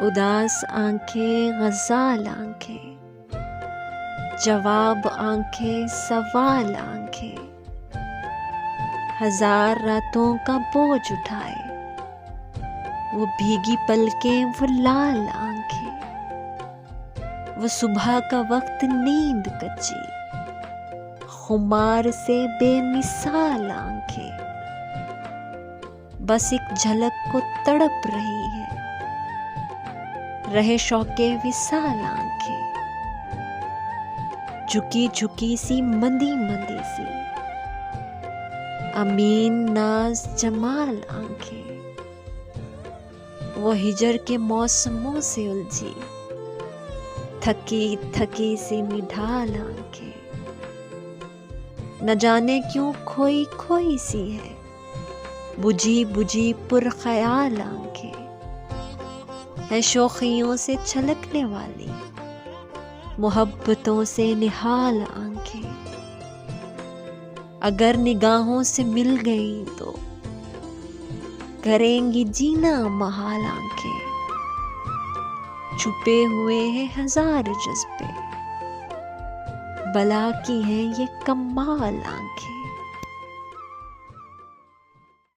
उदास आंखें गजाल आंखें, जवाब आंखें सवाल आंखें, हजार रातों का बोझ उठाए वो भीगी पलकें वो लाल आंखें, वो सुबह का वक्त नींद कच्ची खुमार से बेमिसाल आंखें, बस एक झलक को तड़प रही है रहे शौके विसाल आंखें, झुकी झुकी सी मंदी मंदी सी अमीन नाज जमाल आंखें, वो हिजर के मौसमों से उलझी थकी थकी सी निढाल आंखें, न जाने क्यों खोई खोई सी है बुझी बुझी पुरख्याल आंखें, है शौखियों से छलकने वाली मोहब्बतों से निहाल आंखें, अगर निगाहों से मिल गई तो करेंगी जीना महाल आंखें, छुपे हुए हैं हजार जज्बे बला की हैं ये कमाल आंखें।